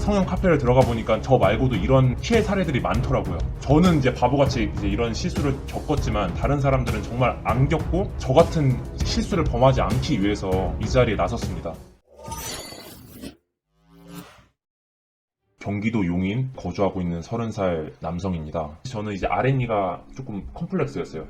성형 카페를 들어가 보니까 저 말고도 이런 피해 사례들이 많더라고요. 저는 이제 바보같이 이제 이런 실수를 겪었지만 다른 사람들은 정말 안 겪고 저 같은 실수를 범하지 않기 위해서 이 자리에 나섰습니다. 경기도 용인 거주하고 있는 30살 남성입니다. 저는 이제 아랫니가 조금 컴플렉스였어요.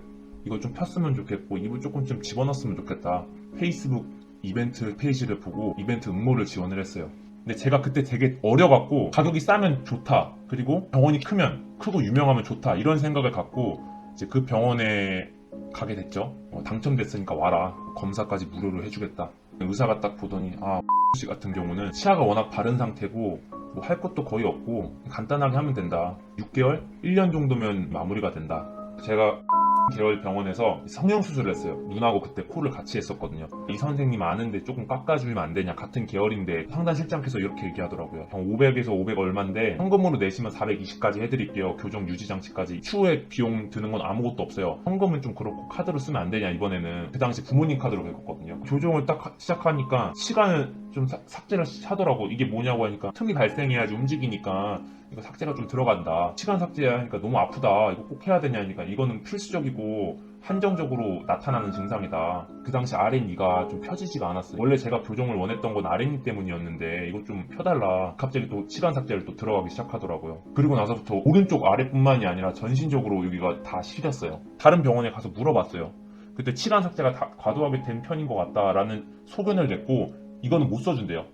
이거 좀 폈으면 좋겠고 입을 조금 좀 집어넣었으면 좋겠다. 페이스북 이벤트 페이지를 보고 이벤트 응모를 지원을 했어요. 근데 제가 그때 되게 어려갖고 가격이 싸면 좋다. 그리고 병원이 크면 크고 유명하면 좋다. 이런 생각을 갖고 이제 그 병원에 가게 됐죠. 당첨됐으니까 와라. 검사까지 무료로 해주겠다. 의사가 딱 보더니 씨 같은 경우는 치아가 워낙 바른 상태고 뭐 할 것도 거의 없고 간단하게 하면 된다. 6개월? 1년 정도면 마무리가 된다. 제가 계열 병원에서 성형수술을 했어요. 눈하고 그때 코를 같이 했었거든요. 이 선생님 아는데 조금 깎아주면 안 되냐. 같은 계열인데 상담실장께서 이렇게 얘기하더라고요. 형 500에서 500 얼마인데 현금으로 내시면 420까지 해드릴게요. 교정 유지장치까지. 추후에 비용 드는 건 아무것도 없어요. 현금은 좀 그렇고 카드로 쓰면 안 되냐 이번에는. 그 당시 부모님 카드로 긁었거든요. 교정을 딱 시작하니까 시간을 좀 삭제를 하더라고. 이게 뭐냐고 하니까 틈이 발생해야지 움직이니까 이거 삭제가 좀 들어간다. 시간 삭제해야 하니까 너무 아프다. 이거 꼭 해야 되냐니까 이거는 필수적이고 한정적으로 나타나는 증상이다. 그 당시 아랫니가 좀 펴지지가 않았어요. 원래 제가 교정을 원했던 건 아랫니 때문이었는데 이거 좀 펴달라. 갑자기 또 시간 삭제를 또 들어가기 시작하더라고요. 그리고 나서부터 오른쪽 아랫뿐만이 아니라 전신적으로 여기가 다 시렸어요. 다른 병원에 가서 물어봤어요. 그때 치간 삭제가 다 과도하게 된 편인 것 같다라는 소견을 냈고 이거는 못 써준대요.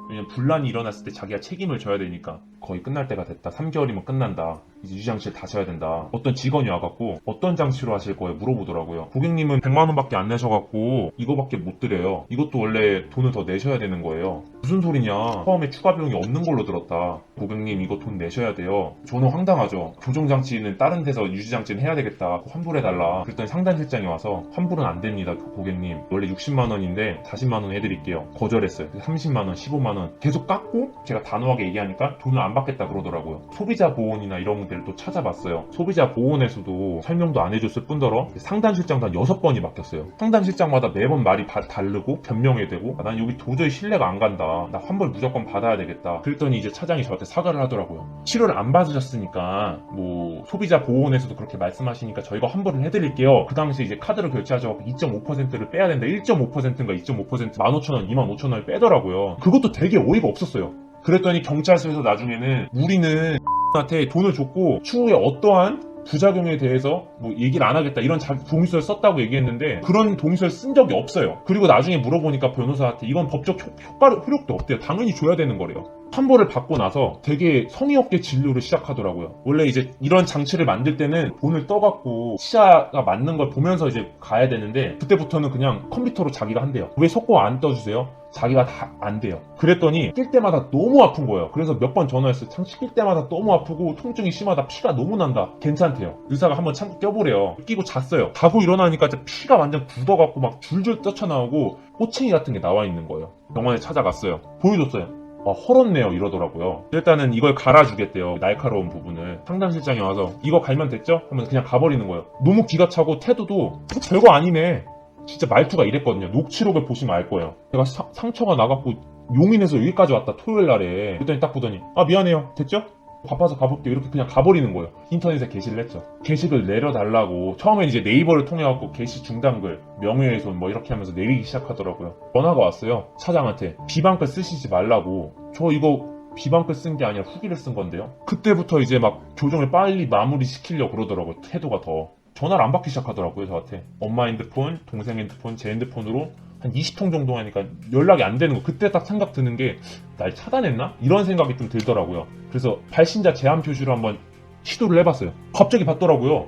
왜냐면 분란이 일어났을 때 자기가 책임을 져야 되니까. 거의 끝날 때가 됐다. 3개월이면 끝난다. 이제 유지장치를 다시 해야 된다. 어떤 직원이 와갖고 어떤 장치로 하실 거예요? 물어보더라고요. 고객님은 100만원밖에 안 내셔갖고 이거밖에 못 드려요. 이것도 원래 돈을 더 내셔야 되는 거예요. 무슨 소리냐. 처음에 추가 비용이 없는 걸로 들었다. 고객님 이거 돈 내셔야 돼요. 저는 황당하죠. 교정장치는 다른 데서 유지장치는 해야 되겠다. 환불해달라. 그랬더니 상담실장이 와서 환불은 안 됩니다. 고객님 원래 60만원인데 40만원 해드릴게요. 거절했어요. 30만원 15만원 계속 깎고 제가 단호하게 얘기하니까 돈을 안 받겠다 그러더라고요. 소비자 보호원이나 이런 데를 또 찾아봤어요. 소비자 보호원에서도 설명도 안 해줬을 뿐더러 상담실장도 한 6번이 바뀌었어요. 상담실장마다 매번 말이 다르고 변명해야 되고 난 여기 도저히 신뢰가 안 간다. 나 환불 무조건 받아야 되겠다. 그랬더니 이제 차장이 저한테 사과를 하더라고요. 치료를 안 받으셨으니까 뭐 소비자 보호원에서도 그렇게 말씀하시니까 저희가 환불을 해드릴게요. 그 당시 이제 카드를 결제하셔서 2.5%를 빼야 된다. 1.5%인가 2.5% 15,000원 25,000원을 빼더라고요. 그것도 되게 어이가 없었어요. 그랬더니 경찰서에서 나중에는 우리는 한테 돈을 줬고 추후에 어떠한 부작용에 대해서 뭐 얘기를 안 하겠다 이런 동의서를 썼다고 얘기했는데 그런 동의서를 쓴 적이 없어요. 그리고 나중에 물어보니까 변호사한테 이건 법적 효력도 없대요. 당연히 줘야 되는 거래요. 환불을 받고 나서 되게 성의 없게 진료를 시작하더라고요. 원래 이제 이런 장치를 만들 때는 돈을 떠갖고 치아가 맞는 걸 보면서 이제 가야 되는데 그때부터는 그냥 컴퓨터로 자기가 한대요. 왜 속보 안 떠주세요? 자기가 다 안 돼요. 그랬더니 낄 때마다 너무 아픈 거예요. 그래서 몇 번 전화했어요. 장치 낄 때마다 너무 아프고 통증이 심하다. 피가 너무 난다. 괜찮대요. 의사가 한번 참고 껴보래요. 끼고 잤어요. 자고 일어나니까 진짜 피가 완전 굳어갖고 막 줄줄 떠쳐나오고 꼬챙이 같은 게 나와 있는 거예요. 병원에 찾아갔어요. 보여줬어요. 헐었네요 이러더라고요. 일단은 이걸 갈아주겠대요. 날카로운 부분을. 상담실장이 와서 이거 갈면 됐죠? 하면 그냥 가버리는 거예요. 너무 기가 차고 태도도 별거 아니네. 진짜 말투가 이랬거든요. 녹취록을 보시면 알 거예요. 제가 상처가 나갖고 용인에서 여기까지 왔다 토요일 날에. 그랬더니 딱 보더니 미안해요 됐죠? 바빠서 가볼게요 이렇게 그냥 가버리는 거예요. 인터넷에 게시를 했죠. 게시글 내려달라고. 처음에 이제 네이버를 통해갖고 게시 중단글 명예훼손 뭐 이렇게 하면서 내리기 시작하더라고요. 전화가 왔어요. 차장한테 비방글 쓰시지 말라고. 저 이거 비방글 쓴 게 아니라 후기를 쓴 건데요. 그때부터 이제 막 교정을 빨리 마무리 시키려고 그러더라고요. 태도가 더. 전화를 안 받기 시작하더라고요. 저한테. 엄마 핸드폰, 동생 핸드폰, 제 핸드폰으로 한 20통 정도 하니까 연락이 안 되는 거. 그때 딱 생각 드는 게 날 차단했나? 이런 생각이 좀 들더라고요. 그래서 발신자 제한 표시로 한번 시도를 해봤어요. 갑자기 받더라고요.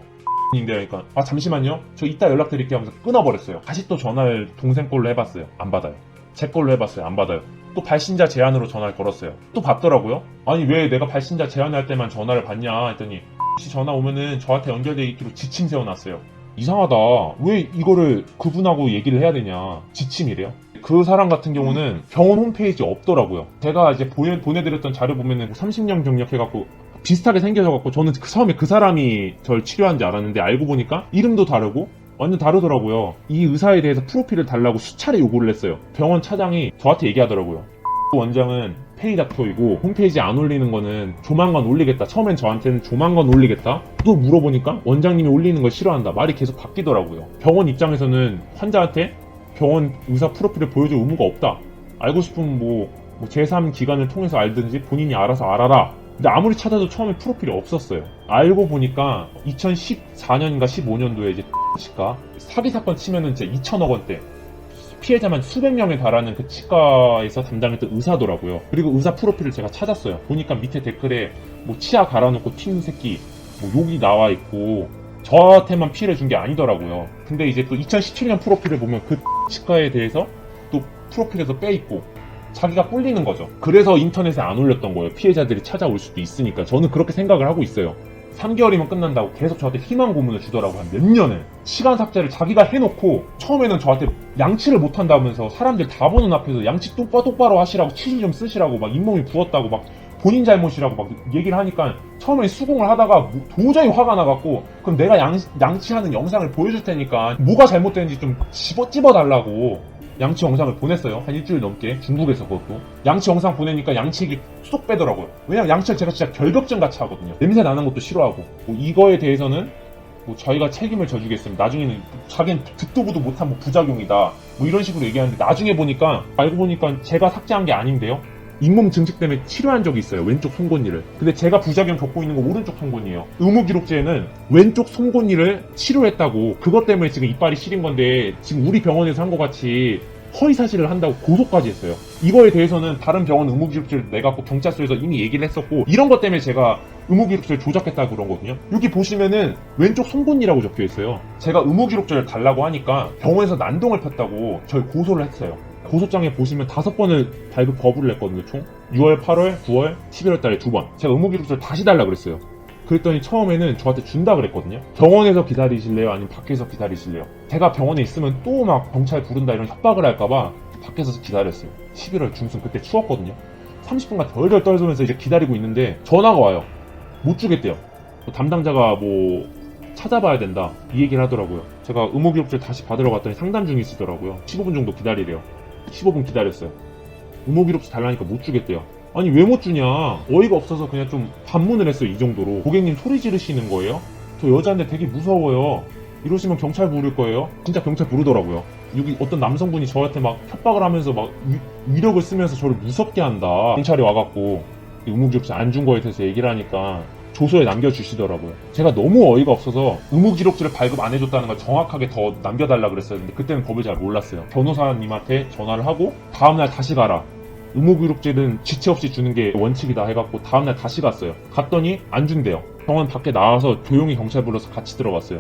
인데 하니까 잠시만요. 저 이따 연락드릴게요 하면서 끊어버렸어요. 다시 또 전화를 동생 걸로 해봤어요. 안 받아요. 제 걸로 해봤어요. 안 받아요. 또 발신자 제한으로 전화를 걸었어요. 또 받더라고요. 아니 왜 내가 발신자 제한할 때만 전화를 받냐 했더니 전화 오면은 저한테 연결돼 있기로 지침 세워놨어요. 이상하다. 왜 이거를 그분하고 얘기를 해야 되냐. 지침이래요. 그 사람 같은 경우는 병원 홈페이지에 없더라고요. 제가 이제 보내드렸던 자료 보면은 30년 경력해갖고 비슷하게 생겨져갖고 저는 처음에 그 사람이 절 치료한 줄 알았는데 알고 보니까 이름도 다르고 완전 다르더라고요. 이 의사에 대해서 프로필을 달라고 수차례 요구를 했어요. 병원 차장이 저한테 얘기하더라고요. 원장은 페이닥터이고 홈페이지 안 올리는 거는 조만간 올리겠다. 처음엔 저한테는 조만간 올리겠다. 또 물어보니까 원장님이 올리는 걸 싫어한다. 말이 계속 바뀌더라고요. 병원 입장에서는 환자한테 병원 의사 프로필을 보여줄 의무가 없다. 알고 싶으면 뭐 제3기관을 통해서 알든지 본인이 알아서 알아라. 근데 아무리 찾아도 처음에 프로필이 없었어요. 알고 보니까 2014년인가 15년도에 이제 치과 사기 사건 치면은 이제 2천억 원대 피해자만 수백 명에 달하는 그 치과에서 담당했던 의사더라고요. 그리고 의사 프로필을 제가 찾았어요. 보니까 밑에 댓글에 뭐 치아 갈아놓고 튀는 새끼 뭐 욕이 나와 있고 저한테만 피해를 준 게 아니더라고요. 근데 이제 또 2017년 프로필을 보면 그 치과에 대해서 또 프로필에서 빼있고 자기가 꿀리는 거죠. 그래서 인터넷에 안 올렸던 거예요. 피해자들이 찾아올 수도 있으니까. 저는 그렇게 생각을 하고 있어요. 3개월이면 끝난다고 계속 저한테 희망 고문을 주더라고. 한 몇 년을 시간 삭제를 자기가 해놓고 처음에는 저한테 양치를 못한다면서 사람들 다 보는 앞에서 양치 똑바로 하시라고 치수 좀 쓰시라고 막 잇몸이 부었다고 막 본인 잘못이라고 막 얘기를 하니까 처음에 수긍을 하다가 도저히 화가 나갖고 그럼 내가 양치하는 영상을 보여줄 테니까 뭐가 잘못됐는지 좀 찝어달라고 양치 영상을 보냈어요. 한 일주일 넘게. 중국에서 그것도. 양치 영상 보내니까 양치기 쏙 빼더라고요. 왜냐면 양치를 제가 진짜 결벽증 같이 하거든요. 냄새 나는 것도 싫어하고. 뭐 이거에 대해서는 뭐 저희가 책임을 져주겠습니다. 나중에는 자기는 듣도 보도 못한 뭐 부작용이다. 뭐 이런 식으로 얘기하는데 나중에 보니까 알고 보니까 제가 삭제한 게 아닌데요. 잇몸 증식 때문에 치료한 적이 있어요. 왼쪽 송곳니를. 근데 제가 부작용 겪고 있는 거 오른쪽 송곳니예요. 의무기록제에는 왼쪽 송곳니를 치료했다고 그것 때문에 지금 이빨이 시린 건데 지금 우리 병원에서 한 것 같이 허위사실을 한다고 고소까지 했어요. 이거에 대해서는 다른 병원 의무기록제를 내갖고 경찰서에서 이미 얘기를 했었고 이런 것 때문에 제가 의무기록제를 조작했다고 그런 거거든요. 여기 보시면은 왼쪽 송곳니라고 적혀 있어요. 제가 의무기록제를 달라고 하니까 병원에서 난동을 폈다고 저희 고소를 했어요. 고소장에 보시면 5번을 발급 거부를 했거든요. 총 6월, 8월, 9월, 11월 달에 2번. 제가 의무기록서를 다시 달라 그랬어요. 그랬더니 처음에는 저한테 준다 그랬거든요. 병원에서 기다리실래요? 아니면 밖에서 기다리실래요? 제가 병원에 있으면 또 막 경찰 부른다 이런 협박을 할까봐 밖에서 기다렸어요. 11월 중순 그때 추웠거든요. 30분간 덜덜 떨면서 이제 기다리고 있는데 전화가 와요. 못 주겠대요. 담당자가 뭐 찾아봐야 된다 이 얘기를 하더라고요. 제가 의무기록지를 다시 받으러 갔더니 상담 중이시더라고요. 15분 정도 기다리래요. 15분 기다렸어요. 의무기록지 달라니까 못 주겠대요. 아니 왜 못 주냐, 어이가 없어서 그냥 좀 반문을 했어요. 이 정도로. 고객님 소리 지르시는 거예요? 저 여자인데 되게 무서워요. 이러시면 경찰 부를 거예요. 진짜 경찰 부르더라고요. 여기 어떤 남성분이 저한테 막 협박을 하면서 막 위력을 쓰면서 저를 무섭게 한다. 경찰이 와갖고 의무기록지 안 준 거에 대해서 얘기를 하니까 조서에 남겨주시더라고요. 제가 너무 어이가 없어서 의무기록지를 발급 안 해줬다는 걸 정확하게 더 남겨달라 그랬어요. 근데 그때는 법을 잘 몰랐어요. 변호사님한테 전화를 하고 다음날 다시 가라. 의무기록지는 지체 없이 주는 게 원칙이다 해갖고 다음날 다시 갔어요. 갔더니 안 준대요. 병원 밖에 나와서 조용히 경찰 불러서 같이 들어갔어요.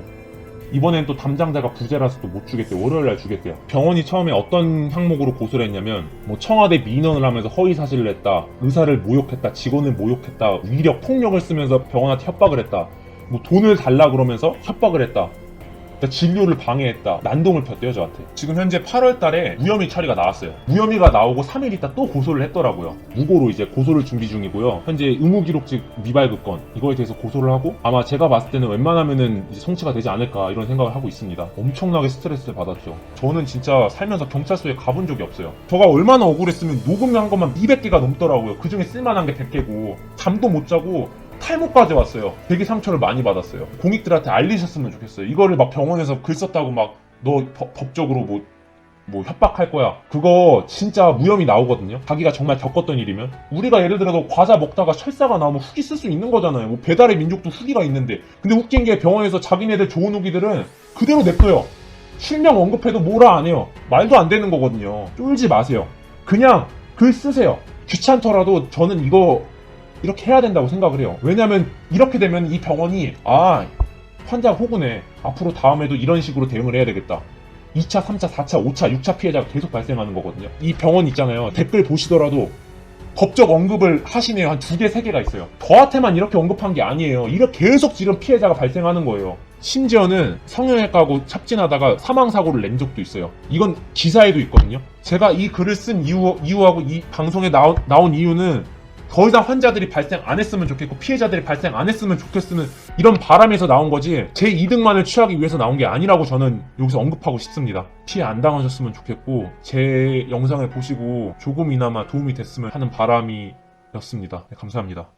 이번엔 또 담당자가 부재라서 또 못 주겠대요. 월요일날 주겠대요. 병원이 처음에 어떤 항목으로 고소를 했냐면 뭐 청와대 민원을 하면서 허위사실을 했다, 의사를 모욕했다, 직원을 모욕했다, 위력, 폭력을 쓰면서 병원한테 협박을 했다, 뭐 돈을 달라 그러면서 협박을 했다, 그러니까 진료를 방해했다, 난동을 폈대요 저한테. 지금 현재 8월 달에 무혐의 처리가 나왔어요. 무혐의가 나오고 3일 있다 또 고소를 했더라고요. 무고로 이제 고소를 준비 중이고요. 현재 의무기록지 미발급건 이거에 대해서 고소를 하고 아마 제가 봤을 때는 웬만하면은 이제 송치가 되지 않을까 이런 생각을 하고 있습니다. 엄청나게 스트레스를 받았죠. 저는 진짜 살면서 경찰서에 가본 적이 없어요. 저가 얼마나 억울했으면 녹음한 것만 200개가 넘더라고요. 그중에 쓸만한 게 100개고 잠도 못 자고 탈모까지 왔어요. 되게 상처를 많이 받았어요. 공익들한테 알리셨으면 좋겠어요. 이거를 막 병원에서 글 썼다고 막 너 법적으로 뭐 협박할 거야. 그거 진짜 무혐의 나오거든요. 자기가 정말 겪었던 일이면. 우리가 예를 들어서 과자 먹다가 철사가 나오면 후기 쓸 수 있는 거잖아요. 뭐 배달의 민족도 후기가 있는데. 근데 웃긴 게 병원에서 자기네들 좋은 후기들은 그대로 냅둬요. 실명 언급해도 뭐라 안 해요. 말도 안 되는 거거든요. 쫄지 마세요. 그냥 글 쓰세요. 귀찮더라도 저는 이거 이렇게 해야 된다고 생각을 해요. 왜냐면 이렇게 되면 이 병원이 환자가 호구네. 앞으로 다음에도 이런 식으로 대응을 해야 되겠다. 2차, 3차, 4차, 5차, 6차 피해자가 계속 발생하는 거거든요. 이 병원 있잖아요. 댓글 보시더라도 법적 언급을 하시네요. 한 2개, 3개가 있어요. 저한테만 이렇게 언급한 게 아니에요. 이렇게 계속 지금 피해자가 발생하는 거예요. 심지어는 성형외과하고 착진하다가 사망사고를 낸 적도 있어요. 이건 기사에도 있거든요. 제가 이 글을 쓴 이유하고 이 방송에 나온 이유는 더 이상 환자들이 발생 안 했으면 좋겠고 피해자들이 발생 안 했으면 좋겠으면 이런 바람에서 나온 거지 제 이득만을 취하기 위해서 나온 게 아니라고 저는 여기서 언급하고 싶습니다. 피해 안 당하셨으면 좋겠고 제 영상을 보시고 조금이나마 도움이 됐으면 하는 바람이었습니다. 네, 감사합니다.